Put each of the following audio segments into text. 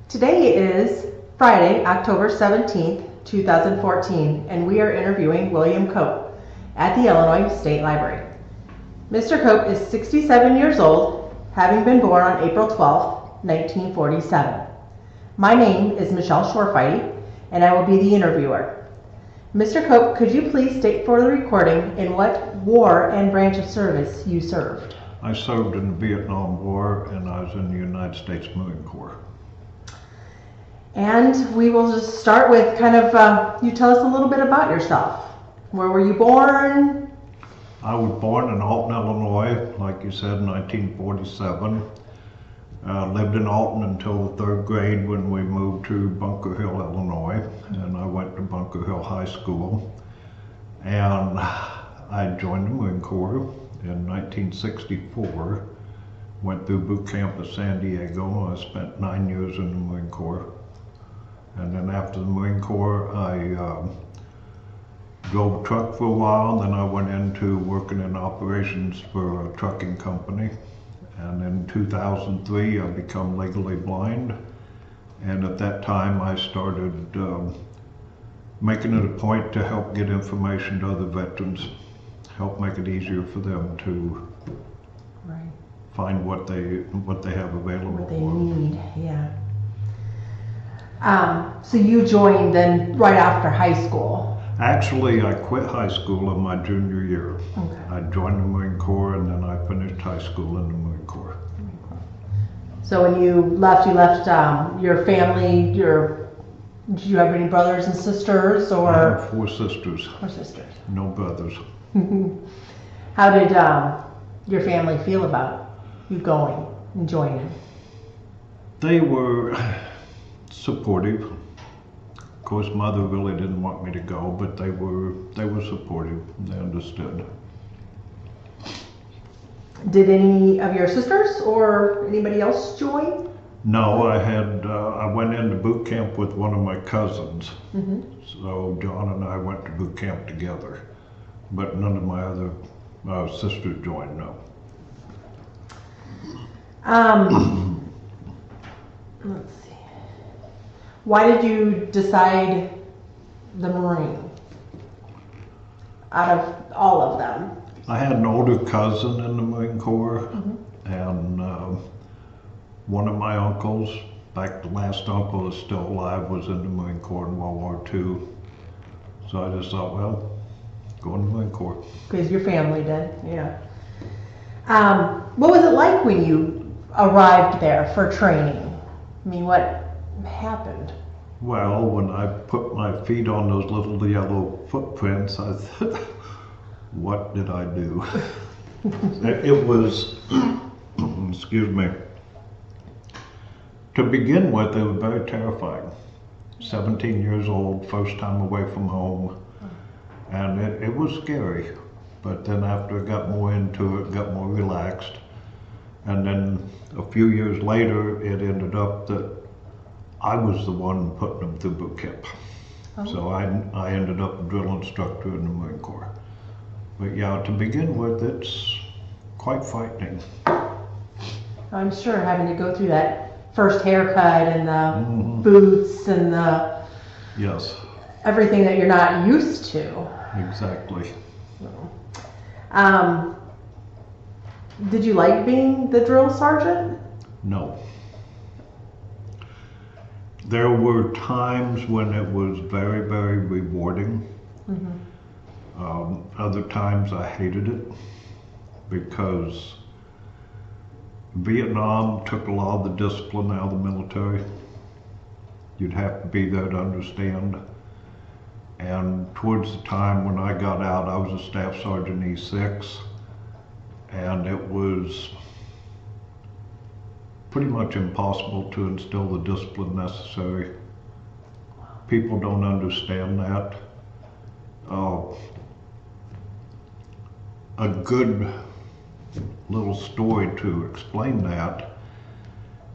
Today is Friday, October 17th, 2014, and we are interviewing William Cope at the Illinois State Library. Mr. Cope is 67 years old, having been born on April 12th, 1947. My name is Michelle Shorfighty, and I will be the interviewer. Mr. Cope, could you please state for the recording in what war and branch of service you served? I served in the Vietnam War, and I was in the United States Marine Corps. And we will just start with you tell us a little bit about yourself. Where were you born? I was born in Alton, Illinois, like you said, in 1947. Lived in Alton until the 3rd grade when we moved to Bunker Hill, Illinois, and I went to Bunker Hill High School. And I joined the Marine Corps in 1964, went through boot camp at San Diego. I spent 9 years in the Marine Corps. And then after the Marine Corps, I drove a truck for a while. Then I went into working in operations for a trucking company. And in 2003, I became legally blind. And at that time, I started making it a point to help get information to other veterans, help make it easier for them to find what they have available What they for them. need, yeah. So you joined then right after high school? Actually, I quit high school in my junior year. Okay. I joined the Marine Corps, and then I finished high school in the Marine Corps. So when you left your family, did you have any brothers and sisters, or? I have 4 sisters. 4 sisters. No brothers. How did your family feel about you going and joining? They were supportive. Of course, Mother really didn't want me to go, but they were supportive. They understood. Did any of your sisters or anybody else join? No, I went into boot camp with one of my cousins. So John and I went to boot camp together, but none of my other sisters joined. No. Let's see. Why did you decide the Marine out of all of them? I had an older cousin in the Marine Corps, and one of my uncles, the last uncle is still alive, was in the Marine Corps in World War II. So I just thought, well, go in the Marine Corps. Because your family did, yeah. What was it like when you arrived there for training? I mean, what happened? Well, when I put my feet on those little yellow footprints, I thought, what did I do? It was, excuse me, to begin with, it was very terrifying. 17 years old, first time away from home, and it was scary. But then after I got more into it, got more relaxed, and then a few years later, it ended up that I was the one putting them through boot camp. So I ended up a drill instructor in the Marine Corps. But yeah, to begin with, it's quite frightening. I'm sure having to go through that first haircut and the boots and the Yes. everything that you're not used to. Exactly. Did you like being the drill sergeant? No. There were times when it was very, very rewarding. Other times I hated it because Vietnam took a lot of the discipline out of the military. You'd have to be there to understand. And towards the time when I got out, I was a Staff Sergeant E6, and it was pretty much impossible to instill the discipline necessary. People don't understand that. A good little story to explain that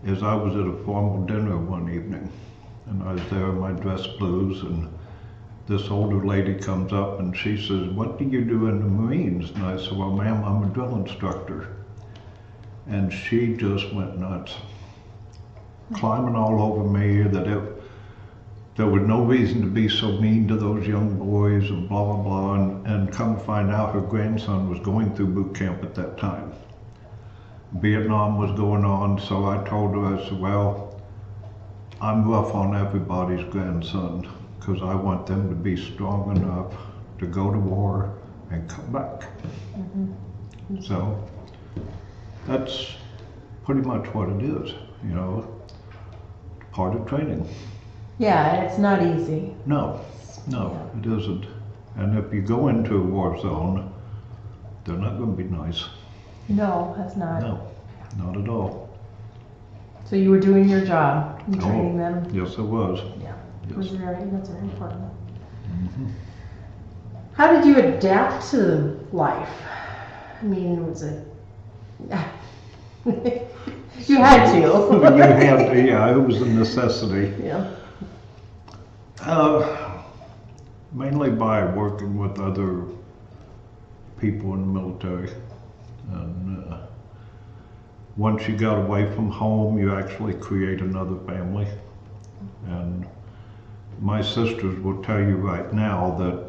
is I was at a formal dinner one evening, and I was there in my dress blues, and this older lady comes up and she says, "What do you do in the Marines?" And I said, "Well, ma'am, I'm a drill instructor." And she just went nuts. climbing all over me, there was no reason to be so mean to those young boys and blah, blah, blah. And come to find out her grandson was going through boot camp at that time. Vietnam was going on, so I told her, I said, well, I'm rough on everybody's grandson because I want them to be strong enough to go to war and come back. Mm-hmm. So that's pretty much what it is, you know, part of training. Yeah, it's not easy. No, it isn't. And if you go into a war zone, they're not going to be nice. No, that's not. No, not at all. So you were doing your job and training them? Yes, I was. Yeah, yes. That's very important. Mm-hmm. How did you adapt to life? I mean, was it... you had to. You had to, yeah, it was a necessity. Yeah. Mainly by working with other people in the military. And once you got away from home, you actually create another family. And my sisters will tell you right now that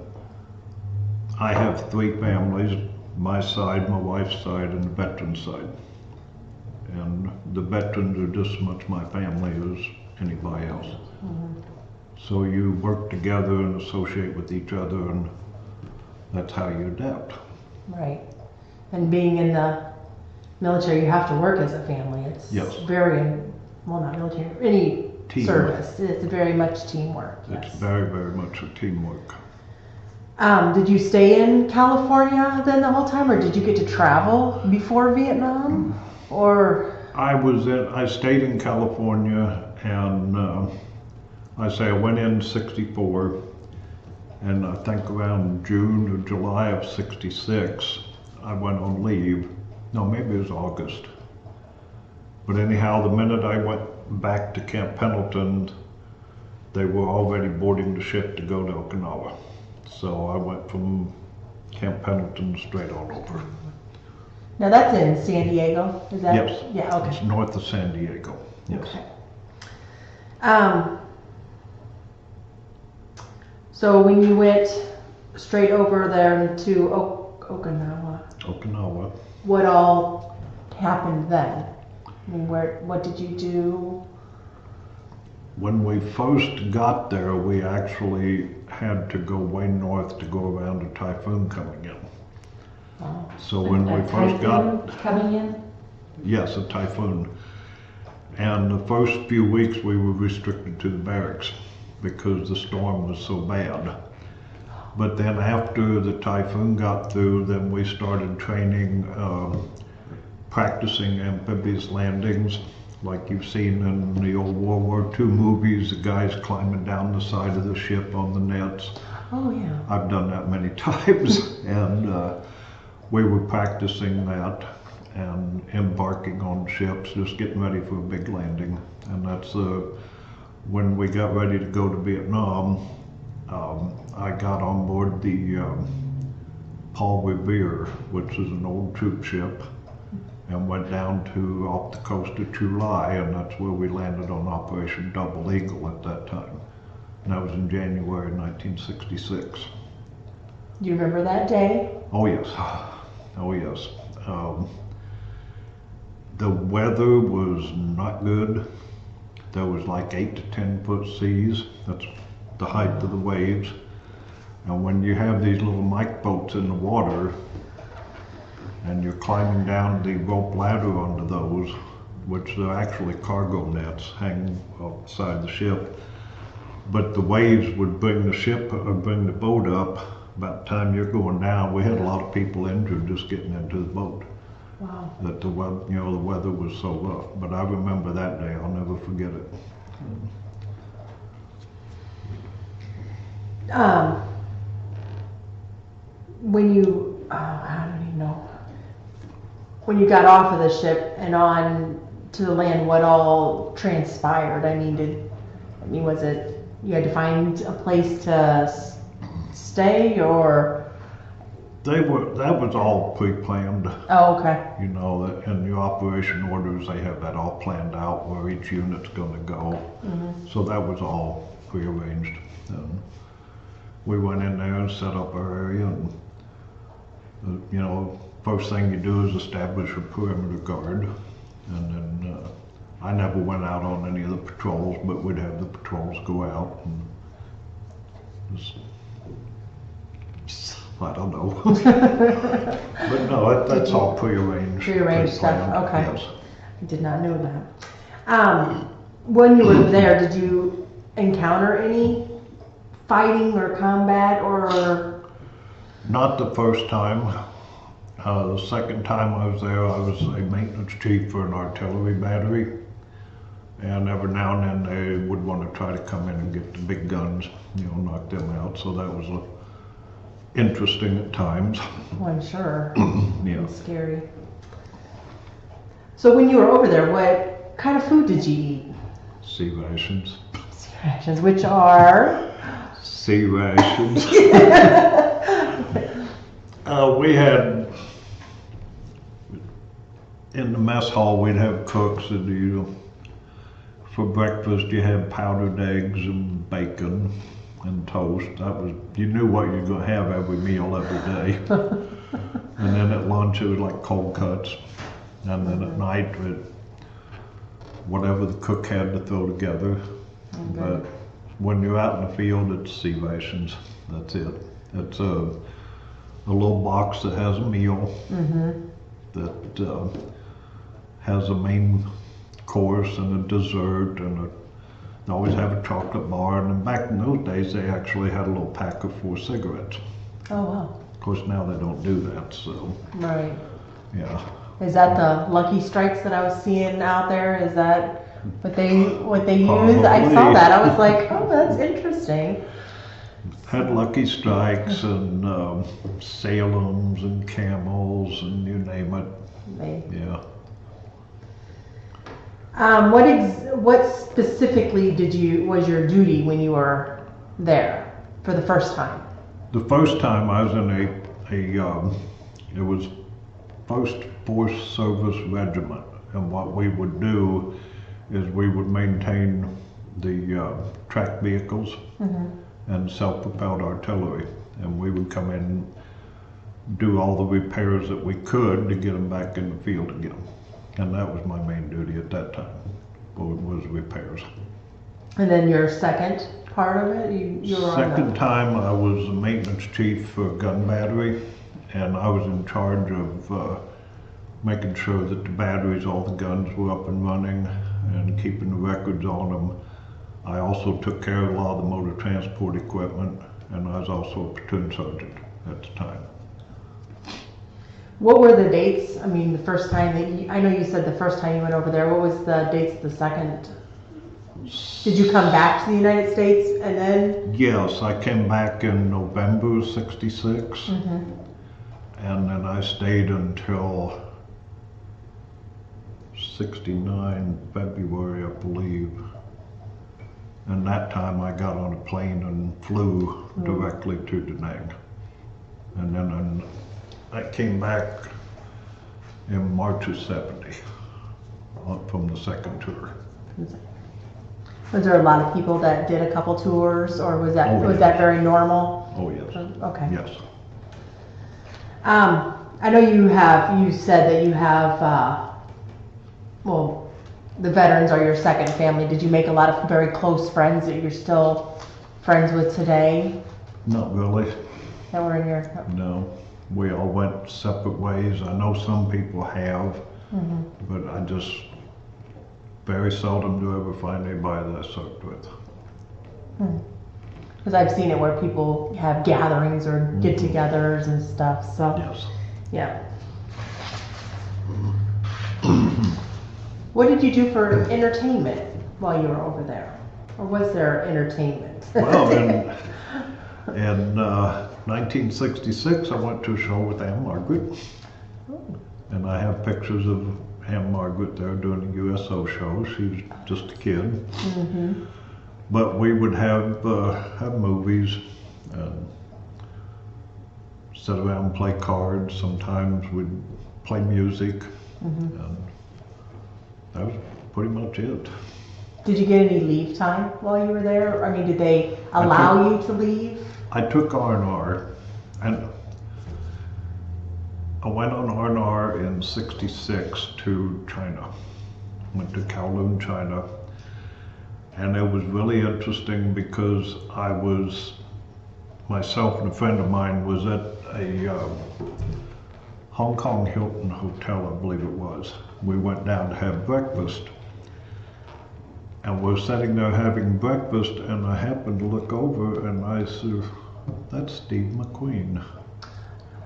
I have 3 families, my side, my wife's side, and the veteran side. And the veterans are just as much my family as anybody else. Mm-hmm. So you work together and associate with each other, and that's how you adapt. Right. And being in the military, you have to work as a family. It's very, well, not military, any teamwork. Service. It's very much teamwork. It's very, very much a teamwork. Did you stay in California then the whole time, or did you get to travel before Vietnam? Or I stayed in California, and I went in 64, and I think around June or July of 66, I went on leave. No, maybe it was August. But anyhow, the minute I went back to Camp Pendleton, they were already boarding the ship to go to Okinawa. So I went from Camp Pendleton straight on over. Now that's in San Diego, is that? Yes. Yeah, okay. It's north of San Diego. Yes. Okay. So when you went straight over there to Okinawa, what all happened then? I mean, what did you do? When we first got there, we actually had to go way north to go around a typhoon coming in. Oh. So when we first got coming in? Yes, a typhoon. And the first few weeks we were restricted to the barracks because the storm was so bad. But then after the typhoon got through, then we started training, practicing amphibious landings, like you've seen in the old World War II movies, the guys climbing down the side of the ship on the nets. Oh yeah. I've done that many times, and we were practicing that and embarking on ships, just getting ready for a big landing. And that's when we got ready to go to Vietnam, I got on board the Paul Revere, which is an old troop ship, and went down to off the coast of Chulai, and that's where we landed on Operation Double Eagle at that time. And that was in January 1966. Do you remember that day? Oh yes, oh yes. The weather was not good. There was like 8 to 10 foot seas. That's the height of the waves. And when you have these little mike boats in the water, and you're climbing down the rope ladder onto those, which are actually cargo nets hanging outside the ship, but the waves would bring the ship or bring the boat up. By the time you're going down, we had a lot of people injured just getting into the boat. Wow. That the weather was so rough. But I remember that day. I'll never forget it. When you, I don't even know. When you got off of the ship and on to the land, what all transpired? I mean, was it you had to find a place to stay, or That was all pre-planned. Oh, okay. You know, that in your operation orders, they have that all planned out where each unit's gonna go. So that was all prearranged. And we went in there and set up our area, and you know, first thing you do is establish a perimeter guard. And then I never went out on any of the patrols, but we'd have the patrols go out and just, I don't know. But no, that's all prearranged. Prearranged stuff, pre-planned, okay. Yes. I did not know that. When you were there, did you encounter any fighting or combat or? Not the first time. The second time I was there, I was a maintenance chief for an artillery battery. And every now and then they would want to try to come in and get the big guns, you know, knock them out. So that was interesting at times. Oh, I'm sure. Yeah. It's scary. So when you were over there, what kind of food did you eat? Sea rations. Sea rations, which are? Sea rations. We had, in the mess hall, we'd have cooks that for breakfast you had powdered eggs and bacon and toast. That was, you knew what you were going to have every meal every day. And then at lunch it was like cold cuts. And then at night, whatever the cook had to throw together. But when you're out in the field, it's sea rations. That's it. It's a little box that has a meal that has a main course and a dessert, and they always have a chocolate bar. And then back in those days, they actually had a little pack of 4 cigarettes. Oh, wow. Of course, now they don't do that, so. Right. Yeah. Is that the Lucky Strikes that I was seeing out there? Is that what they use? Probably. I saw that. I was like, oh, that's interesting. Had Lucky Strikes and Salems and Camels and you name it. Yeah. What specifically was your duty when you were there for the first time? The first time I was in it was First Force Service Regiment, and what we would do is we would maintain the tracked vehicles and self-propelled artillery, and we would come in, do all the repairs that we could to get them back in the field again. And that was my main duty at that time, was repairs. And then your second part of it, you were Second time I was the maintenance chief for a gun battery, and I was in charge of making sure that the batteries, all the guns were up and running and keeping the records on them. I also took care of a lot of the motor transport equipment, and I was also a platoon sergeant at the time. What were the dates? I mean, the first time I know you said the first time you went over there. What was the dates of the second? Did you come back to the United States and then? Yes, I came back in November of '66, and then I stayed until '69, February, I believe. And that time I got on a plane and flew directly to Da Nang. And then I came back in March of '70 from the second tour. Was there a lot of people that did a couple tours, or was that that very normal? Oh yes. Okay. Yes. I know you said that you have, the veterans are your second family. Did you make a lot of very close friends that you're still friends with today? Not really. That were in your... No. We all went separate ways. I know some people have, but I just very seldom do ever find anybody that I served with. Because I've seen it where people have gatherings or get-togethers and stuff, so... Yes. Yeah. What did you do for entertainment while you were over there? Or was there entertainment? Well, in 1966, I went to a show with Aunt Margaret. And I have pictures of Aunt Margaret there doing the USO show. She was just a kid. But we would have movies and sit around and play cards. Sometimes we'd play music, and that was pretty much it. Did you get any leave time while you were there? I mean, did they allow you to leave? I took R&R, and I went on R&R in '66 to China. Went to Kowloon, China, and it was really interesting because myself and a friend of mine was at a Hong Kong Hilton hotel, I believe it was. We went down to have breakfast, and we're sitting there having breakfast, and I happened to look over and I said, "That's Steve McQueen."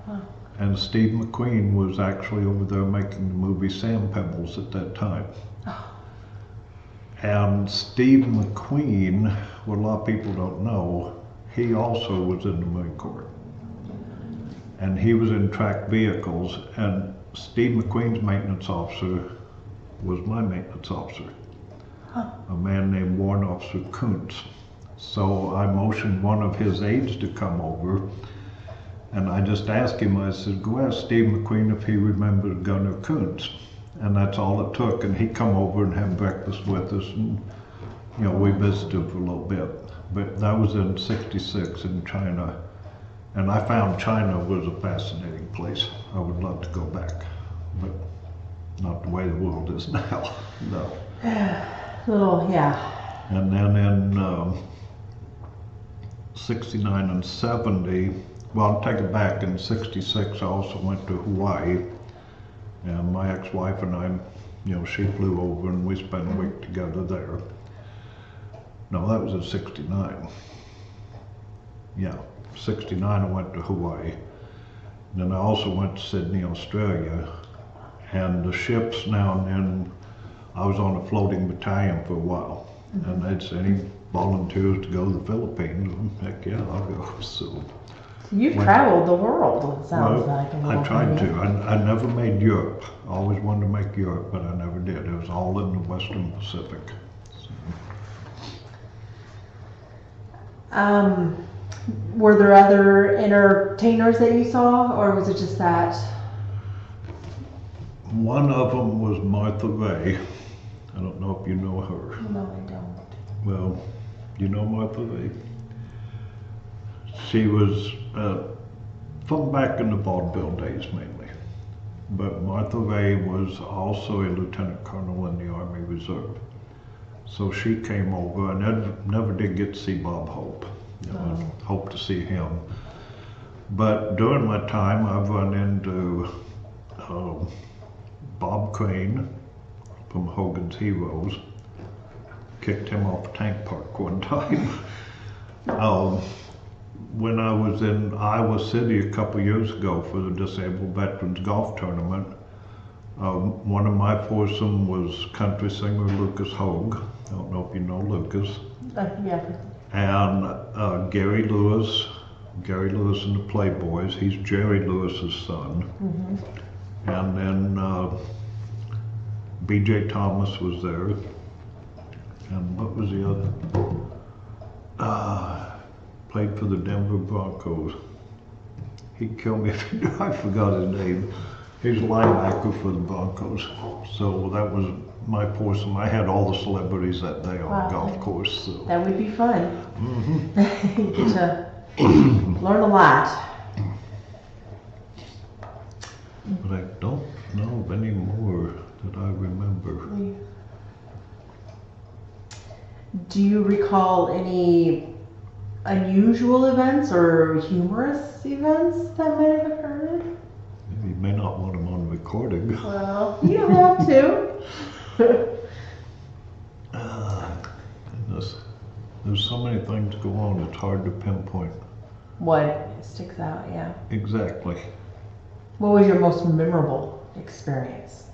Wow. And Steve McQueen was actually over there making the movie Sand Pebbles at that time. Oh. And Steve McQueen, what a lot of people don't know, he also was in the Marine Corps. And he was in tracked vehicles, and Steve McQueen's maintenance officer was my maintenance officer. Huh. A man named Warrant Officer Kuntz. So I motioned one of his aides to come over, and I just asked him, I said, "Go ask Steve McQueen if he remembered Gunner Kuntz." And that's all it took, and he come over and had breakfast with us, and we visited for a little bit. But that was in '66 in China, and I found China was a fascinating place. I would love to go back, but not the way the world is now. No. Yeah. And then in '69 and '70, well, I'll take it back. In '66, I also went to Hawaii, and my ex-wife and I, she flew over and we spent a week together there. No, that was in '69. Yeah, '69 I went to Hawaii. Then I also went to Sydney, Australia, and the ships now and then, I was on a floating battalion for a while, and they'd say, "Any volunteers to go to the Philippines?" Heck yeah, I'll go. So you've traveled the world, it sounds like. I tried to. I never made Europe. I always wanted to make Europe, but I never did. It was all in the Western Pacific. So. Were there other entertainers that you saw, or was it just that? One of them was Martha Ray. I don't know if you know her. No, I don't. Well, you know Martha Ray? She was from back in the vaudeville days mainly. But Martha Ray was also a lieutenant colonel in the Army Reserve. So she came over. I never did get to see Bob Hope. I hope to see him. But during my time, I've run into Bob Crane from Hogan's Heroes. Kicked him off a tank park one time. When I was in Iowa City a couple years ago for the Disabled Veterans Golf Tournament, one of my foursome was country singer Lucas Hogue. I don't know if you know Lucas. Yeah. And Gary Lewis and the Playboys. He's Jerry Lewis's son. And then B.J. Thomas was there. And what was the other? Played for the Denver Broncos. He'd kill me if he knew. I forgot his name. He's a linebacker for the Broncos. So that was my foursome. I had all the celebrities that day on the golf course. So. That would be fun. You get to learn a lot. But I don't know of any more that I remember. Do you recall any unusual events or humorous events that might have occurred? You may not want them on recording. Well, you don't have to. Goodness. There's so many things go on, it's hard to pinpoint. What sticks out, yeah. Exactly. What was your most memorable experience?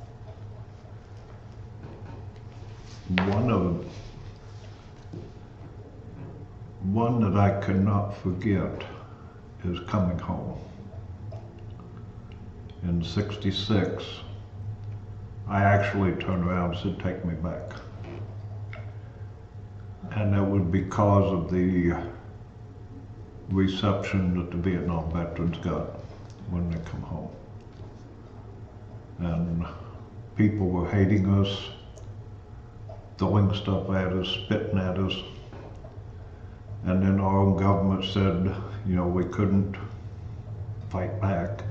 One that I cannot forget is coming home. In '66, I actually turned around and said, "Take me back." And that was because of the reception that the Vietnam veterans got. when they come home. And people were hating us, throwing stuff at us, spitting at us. And then our own government said, we couldn't fight back.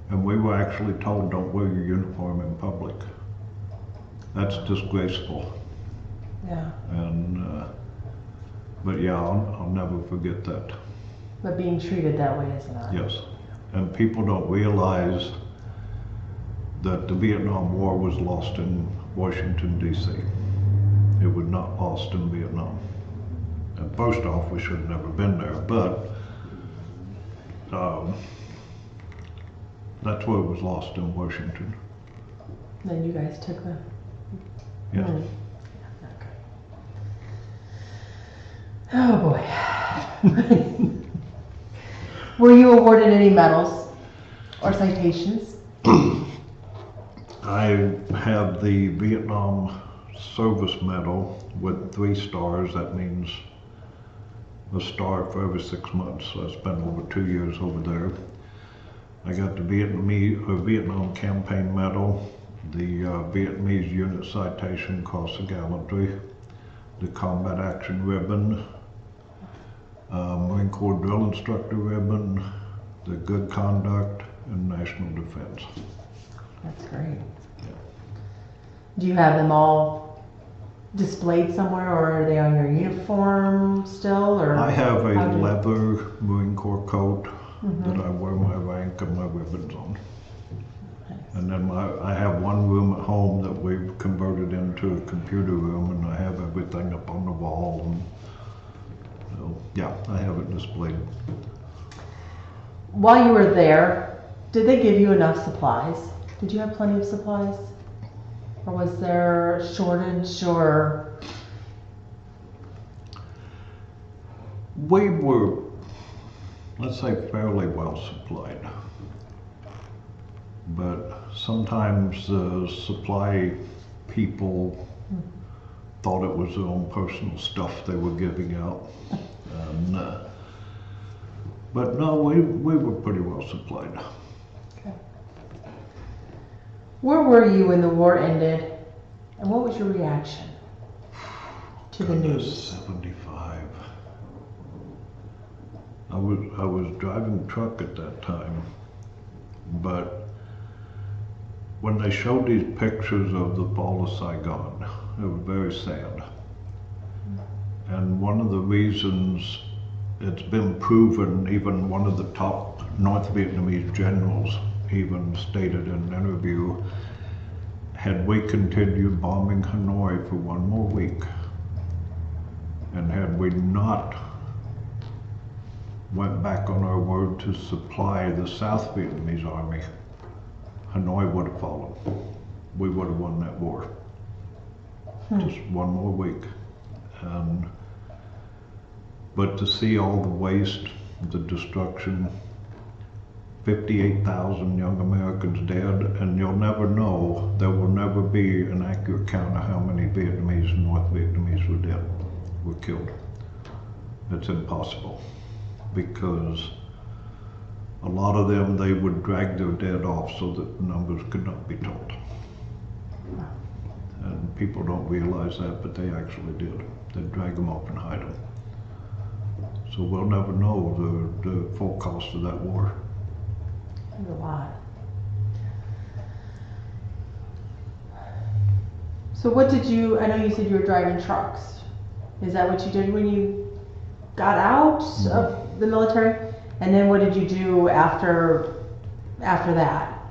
And we were actually told, don't wear your uniform in public. That's disgraceful. Yeah. And, but yeah, I'll never forget that. But being treated that way is not. Yes. And people don't realize that the Vietnam War was lost in Washington, D.C. It was not lost in Vietnam. And first off, we should have never been there, but that's where it was lost, in Washington. Then you guys took the. Yeah. Okay. Oh boy. Were you awarded any medals or citations? I have the Vietnam Service Medal with 3 stars. That means a star for every 6 months. So I spent over 2 years over there. I got the Vietnam Campaign Medal, the Vietnamese Unit Citation Cross of Gallantry, the Combat Action Ribbon, Marine Corps Drill Instructor Ribbon, the Good Conduct, and National Defense. That's great. Yeah. Do you have them all displayed somewhere, or are they on your uniform still? Or I have a leather Marine Corps coat that I wear my rank and my ribbons on. Nice. And then I have one room at home that we've converted into a computer room, and I have everything up on the wall. And so, yeah, I have it displayed. While you were there, did they give you enough supplies? Did you have plenty of supplies? Or was there a shortage, or? We were, let's say, fairly well supplied. But sometimes the supply people thought it was their own personal stuff they were giving out. And, but no, we were pretty well supplied. Okay. Where were you when the war ended, and what was your reaction to the news? 75. I was driving a truck at that time, but when they showed these pictures of the fall of Saigon, it was very sad. And one of the reasons it's been proven, even one of the top North Vietnamese generals even stated in an interview, had we continued bombing Hanoi for 1 more week, and had we not went back on our word to supply the South Vietnamese army, Hanoi would have fallen. We would have won that war. Just 1 more week. But to see all the waste, the destruction, 58,000 young Americans dead, and you'll never know, there will never be an accurate count of how many Vietnamese and North Vietnamese were dead, were killed. It's impossible, because a lot of them, they would drag their dead off so that the numbers could not be told. And people don't realize that, but they actually did. They'd drag them off and hide them. So we'll never know the full cost of that war. There's a lot. So what did you, I know you said you were driving trucks. Is that what you did when you got out of the military? And then what did you do after that?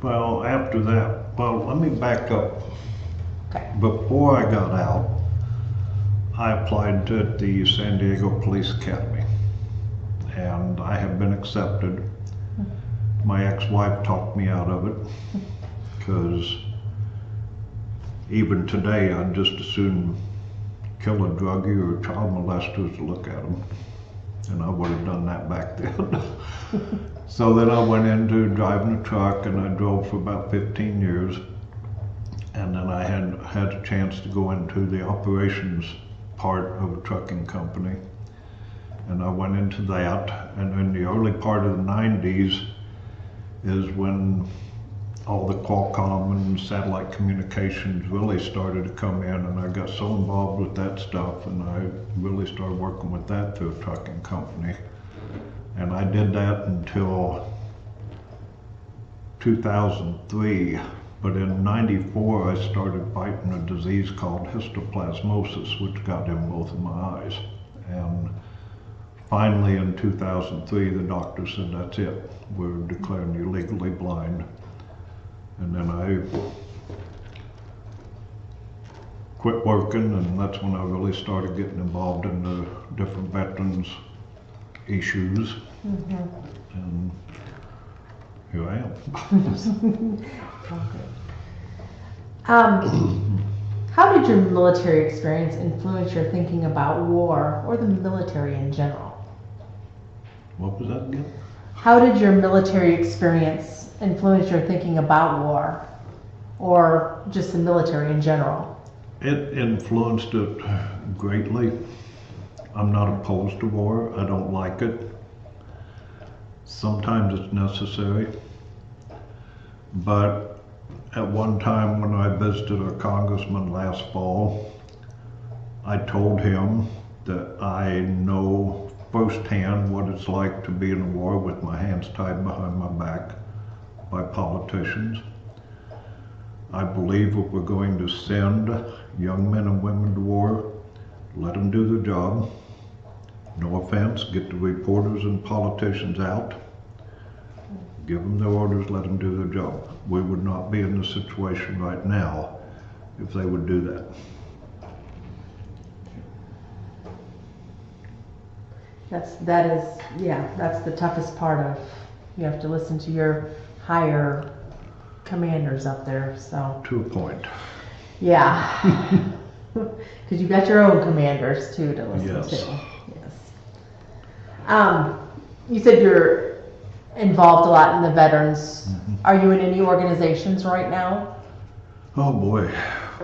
Well, after that, let me back up. Okay. Before I got out, I applied to the San Diego Police Academy, and I have been accepted. My ex-wife talked me out of it, because even today I'd just as soon kill a druggie or a child molester to look at them, and I would have done that back then. So then I went into driving a truck, and I drove for about 15 years, and then I had a chance to go into the operations part of a trucking company, and I went into that. And in the early part of the 90s is when all the Qualcomm and satellite communications really started to come in, and I got so involved with that stuff, and I really started working with that through a trucking company. And I did that until 2003, but in 94 I started fighting a disease called histoplasmosis, which got in both of my eyes. And finally in 2003 the doctor said, that's it, we're declaring you legally blind. And then I quit working, and that's when I really started getting involved in the different veterans issues. And here I am. How did your military experience influence your thinking about war or the military in general? What was that again? How did your military experience influence your thinking about war or just the military in general? It influenced it greatly. I'm not opposed to war. I don't like it. Sometimes it's necessary. But at one time when I visited a congressman last fall, I told him that I know firsthand what it's like to be in a war with my hands tied behind my back by politicians. I believe if we're going to send young men and women to war, let them do their job. No offense, get the reporters and politicians out. Give them their orders, let them do their job. We would not be in this situation right now if they would do that. That's the toughest part of, you have to listen to your higher commanders up there, so. To a point. Yeah. Because you got your own commanders too to listen Yes. to. Yes. You said you're involved a lot in the veterans. Are you in any organizations right now? Oh boy.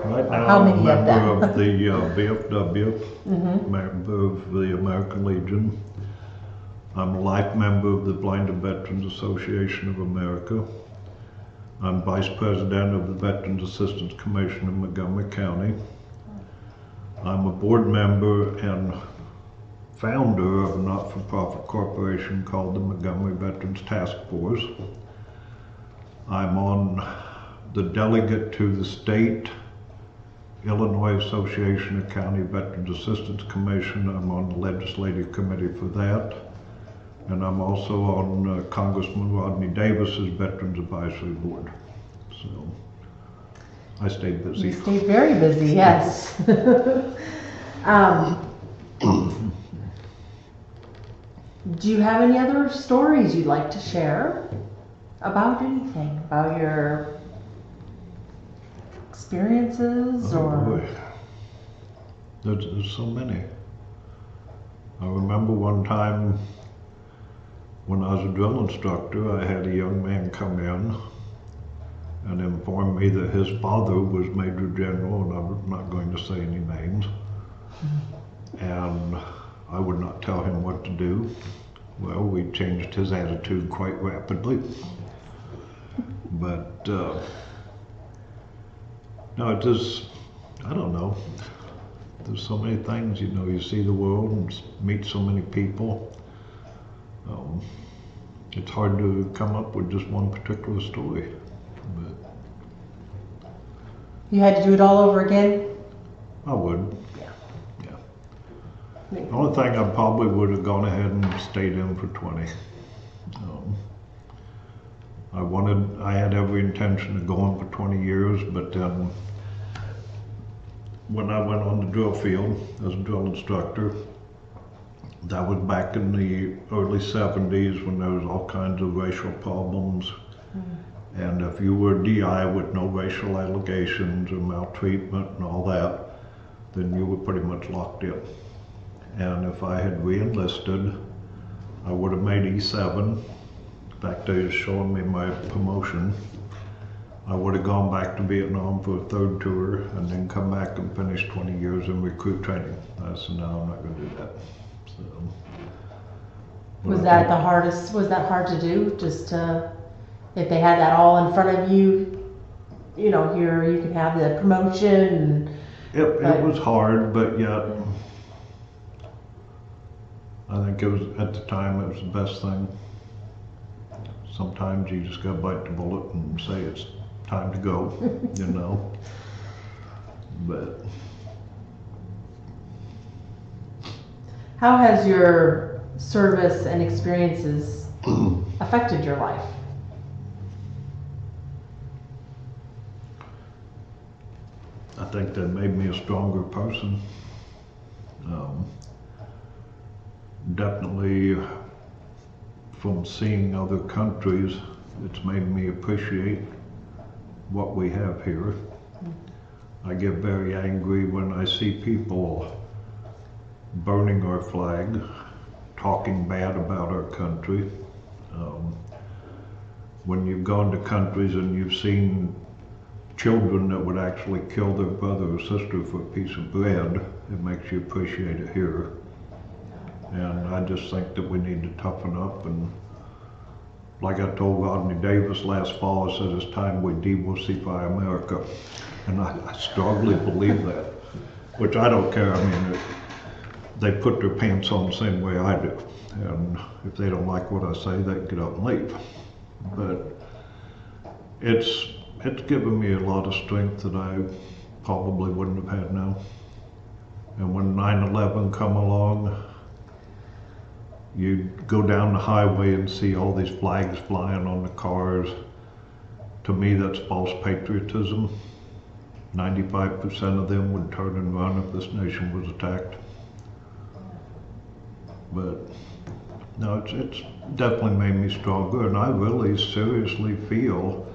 Right now How I'm a many of member them? of the VFW, member of the American Legion. I'm a life member of the Blinded Veterans Association of America. I'm vice president of the Veterans Assistance Commission in Montgomery County. I'm a board member and founder of a not-for-profit corporation called the Montgomery Veterans Task Force. I'm on the delegate to the state Illinois Association of County Veterans Assistance Commission. I'm on the legislative committee for that. And I'm also on Congressman Rodney Davis's Veterans Advisory Board. So I stayed busy. You stayed very busy, yes. Do you have any other stories you'd like to share about anything, about your experiences Oh, or? boy. There's so many. I remember one time when I was a drill instructor, I had a young man come in and inform me that his father was Major General, and I'm not going to say any names. And I would not tell him what to do. Well, we changed his attitude quite rapidly. But no, it just, I don't know. There's so many things, you know, you see the world and meet so many people. It's hard to come up with just one particular story. But You had to do it all over again? I would. Yeah. Yeah. The only thing I probably would have gone ahead and stayed in for 20. I had every intention of going for 20 years, but then when I went on the drill field as a drill instructor, that was back in the early 70s when there was all kinds of racial problems. And if you were DI with no racial allegations or maltreatment and all that, then you were pretty much locked in. And if I had re-enlisted, I would have made E7. In fact, they were showing me my promotion. I would have gone back to Vietnam for a third tour and then come back and finish 20 years in recruit training. I said, no, I'm not going to do that. So, Was that the hardest, was that hard to do? Just to, if they had that all in front of you, you know, here you can have the promotion it was hard, but yet I think it was, at the time, it was the best thing. Sometimes you just gotta bite the bullet and say it's time to go, you know. But how has your service and experiences affected your life? I think that made me a stronger person. Definitely from seeing other countries, it's made me appreciate what we have here. I get very angry when I see people burning our flag, talking bad about our country. When you've gone to countries and you've seen children that would actually kill their brother or sister for a piece of bread, it makes you appreciate it here. And I just think that we need to toughen up, and like I told Rodney Davis last fall, I said it's time we diversify America. And I strongly believe that, which I don't care. I mean, they put their pants on the same way I do. And if they don't like what I say, they can get up and leave. But it's given me a lot of strength that I probably wouldn't have had now. And when 9/11 come along, you go down the highway and see all these flags flying on the cars. To me, that's false patriotism. 95% of them would turn and run if this nation was attacked. But no, it's definitely made me stronger, and I really seriously feel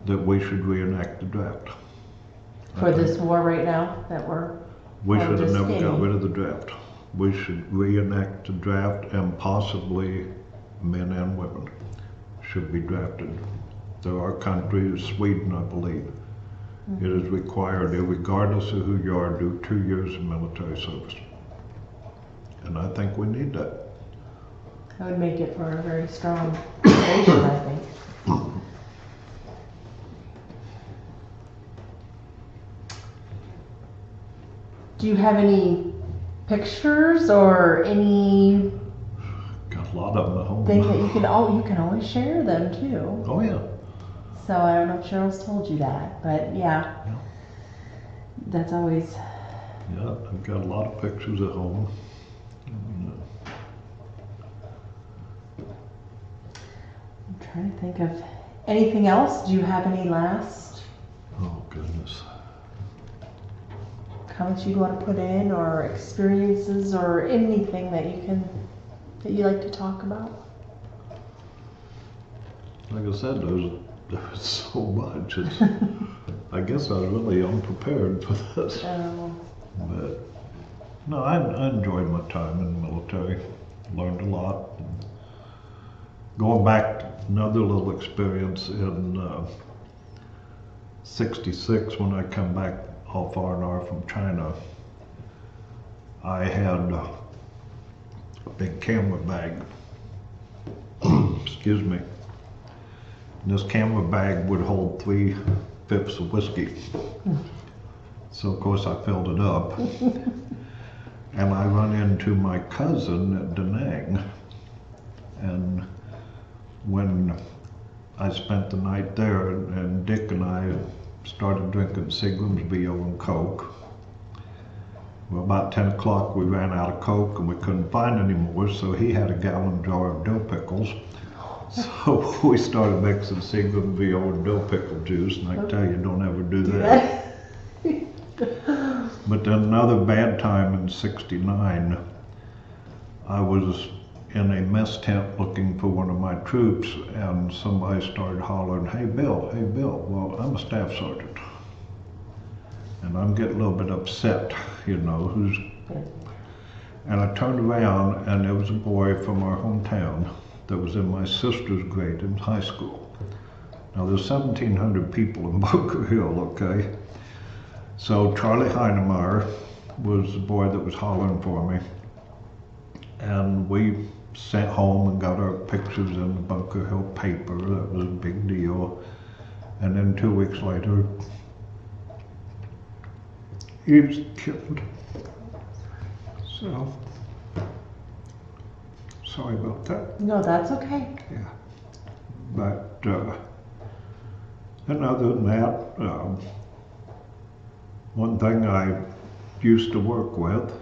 that we should reenact the draft. For this war right now that we should have never got rid of the draft. We should reenact the draft, and possibly men and women should be drafted. There are countries, Sweden I believe, it is required, regardless of who you are, do 2 years of military service. And I think we need that. That would make it for a very strong nation, I think. Do you have any pictures or any Got a lot of them at home. thing that you can always share them too? Oh yeah. So I don't know if Cheryl's told you that, but yeah. That's always. Yeah, I've got a lot of pictures at home. I'm trying to think of anything else. Do you have any last Oh goodness. comments you'd want to put in, or experiences, or anything that you like to talk about? Like I said, there's so much. I guess I was really unprepared for this. But no, I enjoyed my time in the military. Learned a lot. Going back, another little experience in '66 when I come back off R&R from China, I had a big camera bag. Excuse me. And this camera bag would hold 3/5 of whiskey. So of course I filled it up. And I run into my cousin at Da Nang. And when I spent the night there, and Dick and I started drinking Seagram's BO and Coke. Well, about 10 o'clock we ran out of Coke and we couldn't find any more, so he had a gallon jar of dill pickles. So we started mixing Seagram's BO and dill pickle juice, and I tell you, don't ever do that. But then another bad time in '69, I was in a mess tent looking for one of my troops, and somebody started hollering, hey Bill. Well, I'm a staff sergeant. And I'm getting a little bit upset, you know, and I turned around, and there was a boy from our hometown that was in my sister's grade in high school. Now there's 1,700 people in Bunker Hill, okay? So Charlie Heinemeyer was the boy that was hollering for me. And we sent home and got our pictures in the Bunker Hill paper. That was a big deal. And then 2 weeks later, he was killed. So, sorry about that. No, that's okay. Yeah. But, and other than that, one thing I used to work with,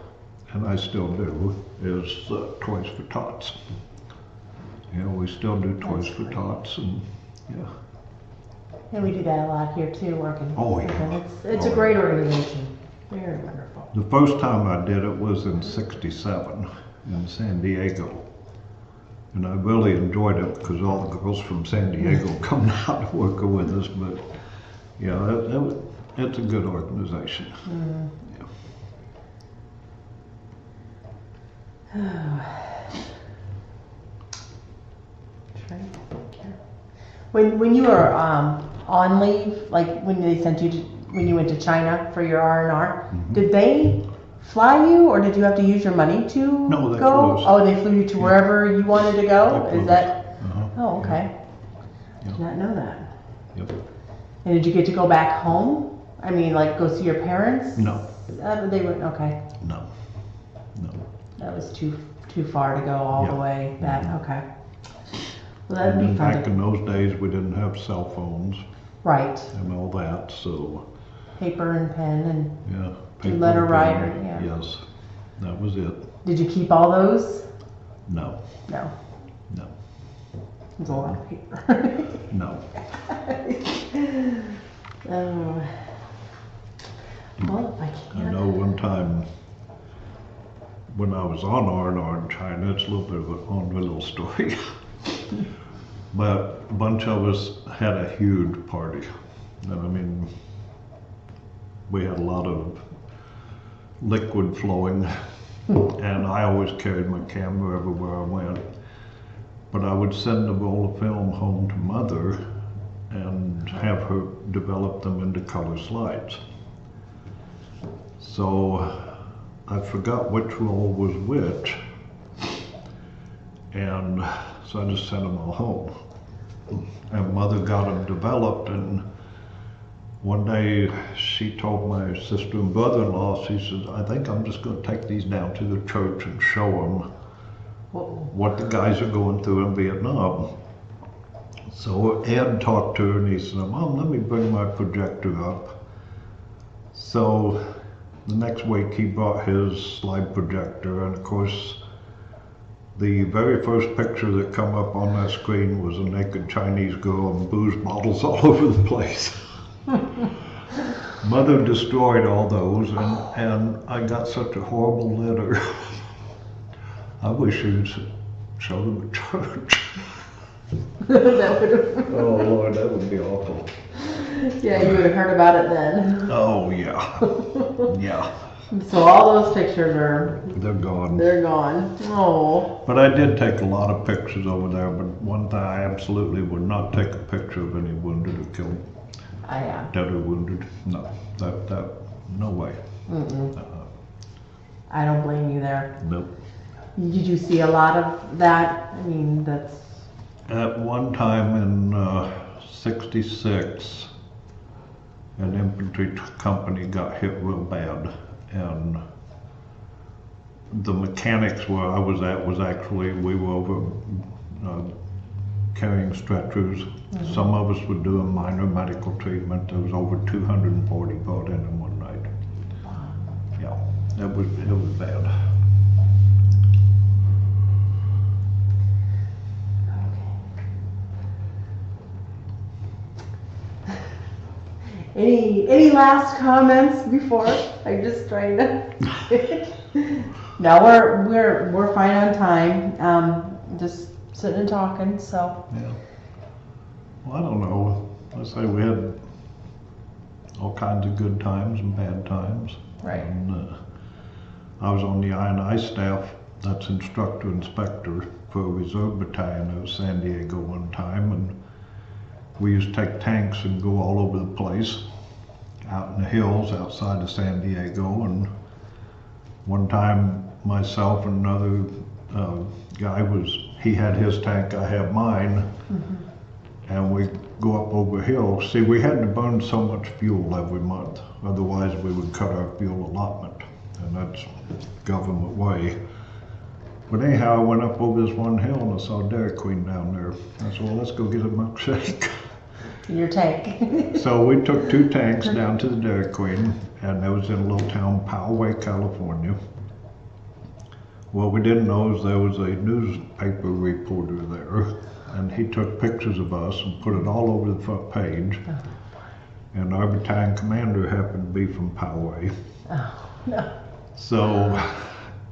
and I still do, is Toys for Tots. You know, we still do Toys for Tots, and yeah. And we do that a lot here too, working. Oh, yeah. It's a great organization. Very wonderful. The first time I did it was in '67 in San Diego. And I really enjoyed it because all the girls from San Diego come out to work with us. But yeah, it's a good organization. Mm. When you were on leave, like when they sent you to, when you went to China for your R&R, did they fly you, or did you have to use your money to No, they go? flew us. Oh, they flew you to wherever you wanted to go? They flew Is us. that? Uh-huh. Oh, okay. Yeah. Did not know that. Yep. And did you get to go back home? I mean, like go see your parents? No. They wouldn't. Okay. No. That was too far to go all the Yeah. way back. Okay. Well, that'd be And fun. back in those days, we didn't have cell phones Right. and all that, so Paper and pen and. yeah. Do paper letter and writer, pen, yeah. Yes, that was it. Did you keep all those? No, No. no, It's a lot of paper. no. Oh. Well, if I I can't. know one time when I was on R&R in China, it's a little bit of an on little story. But a bunch of us had a huge party. And I mean, we had a lot of liquid flowing, and I always carried my camera everywhere I went. But I would send a roll of film home to Mother and have her develop them into color slides. So I forgot which roll was which, and so I just sent them all home. And Mother got them developed, and one day she told my sister and brother-in-law, she says, I think I'm just going to take these down to the church and show them what the guys are going through in Vietnam. So Ed talked to her and he said, Mom, let me bring my projector up. So the next week he brought his slide projector, and of course the very first picture that come up on that screen was a naked Chinese girl and booze bottles all over the place. Mother destroyed all those, and I got such a horrible letter. I wish you'd show them at church. That would have. Oh Lord, that would be awful. Yeah, you would have heard about it then. Oh yeah, yeah. So all those pictures are. They're gone. They're gone. Oh. But I did take a lot of pictures over there, but one thing I absolutely would not take a picture of any wounded or killed. Dead or wounded. No, that, no way. I don't blame you there. Nope. Did you see a lot of that? I mean, that's. At one time in '66, an infantry company got hit real bad, and the mechanics where I was at was actually, we were over carrying stretchers. Some of us were doing minor medical treatment. There was over 240 brought in one night. Yeah, it was bad. Any last comments before? I'm just trying to. No, we're fine on time. Just sitting and talking. So. Yeah. Well, I don't know. I say we had all kinds of good times and bad times. Right. And I was on the I&I staff. That's instructor inspector for a reserve battalion of San Diego one time, and we used to take tanks and go all over the place, out in the hills outside of San Diego. And one time, myself and another he had his tank, I have mine, and we go up over a hill. See, we had to burn so much fuel every month, otherwise we would cut our fuel allotment, and that's government way. But anyhow, I went up over this one hill and I saw Dairy Queen down there. I said, well, let's go get a milkshake. In your tank. So we took 2 tanks down to the Dairy Queen, and that was in a little town, Poway, California. What we didn't know is there was a newspaper reporter there, and he took pictures of us and put it all over the front page. And our battalion commander happened to be from Poway. Oh, no. So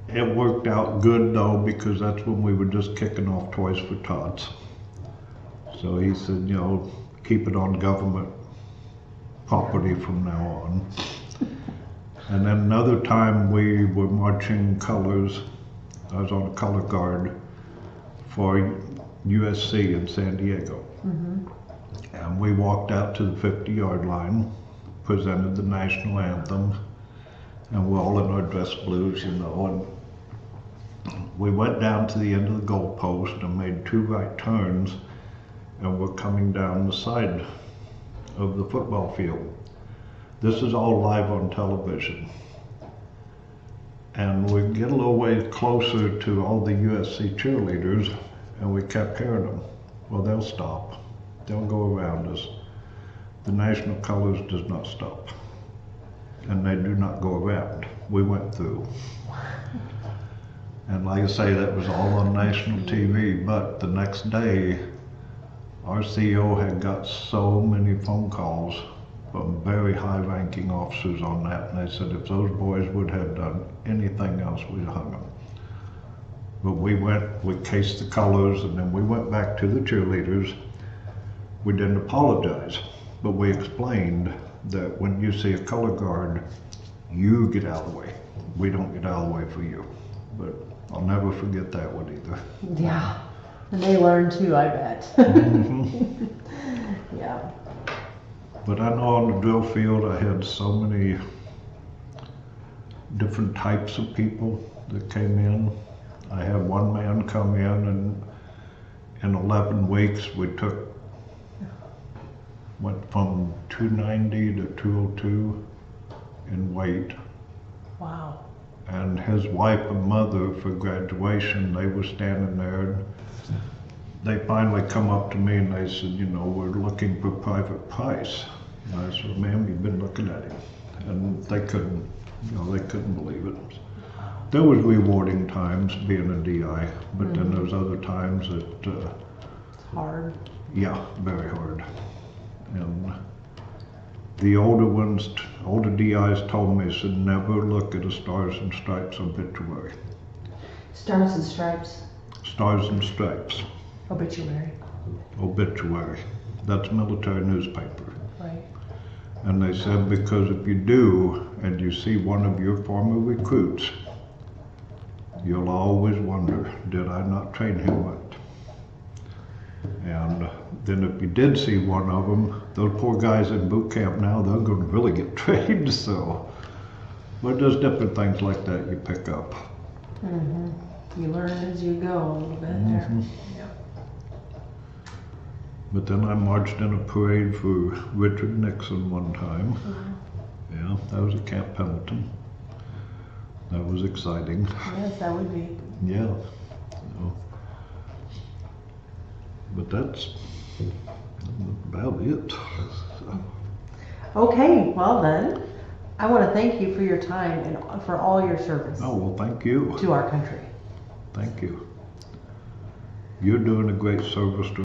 it worked out good though, because that's when we were just kicking off Toys for Tots. So he said, you know, keep it on government property from now on. And then another time we were marching colors. I was on a color guard for USC in San Diego. And we walked out to the 50-yard line, presented the national anthem, and we're all in our dress blues, you know, and we went down to the end of the goalpost and made 2 right turns, and we're coming down the side of the football field. This is all live on television. And we get a little ways closer to all the USC cheerleaders, and we kept hearing them. Well, they'll stop. They'll go around us. The national colors does not stop. And they do not go around. We went through. And like I say, that was all on national TV, but the next day, our CEO had got so many phone calls from very high-ranking officers on that, and they said if those boys would have done anything else, we'd have hung them. But we cased the colors, and then we went back to the cheerleaders. We didn't apologize, but we explained that when you see a color guard, you get out of the way. We don't get out of the way for you. But I'll never forget that one either. Yeah, and they learn too, I bet. Yeah. But I know on the drill field I had so many different types of people that came in. I had one man come in, and in 11 weeks we went from 290 to 202 in weight. Wow. And his wife and mother for graduation, they were standing there, and they finally come up to me and they said, you know, we're looking for Private Price. And I said, ma'am, you've been looking at him. And they couldn't believe it. There was rewarding times being a DI, but then there's other times that, It's hard. yeah, very hard. And the older DIs told me, said, never look at a Stars and Stripes obituary. Stars and Stripes. Stars and Stripes. Obituary. Obituary. That's military newspaper. Right. And they said, because if you do, and you see one of your former recruits, you'll always wonder, did I not train him right? And then if you did see one of them, those poor guys in boot camp now, they're going to really get trained, so. But there's different things like that you pick up. You learn as you go a little bit there. Yeah. But then I marched in a parade for Richard Nixon one time. Yeah, that was at Camp Pendleton. That was exciting. Yes, that would be. Yeah. So, but that's about it. So. Okay, well then, I want to thank you for your time and for all your service Oh, well, thank you. to our country. Thank you. You're doing a great service to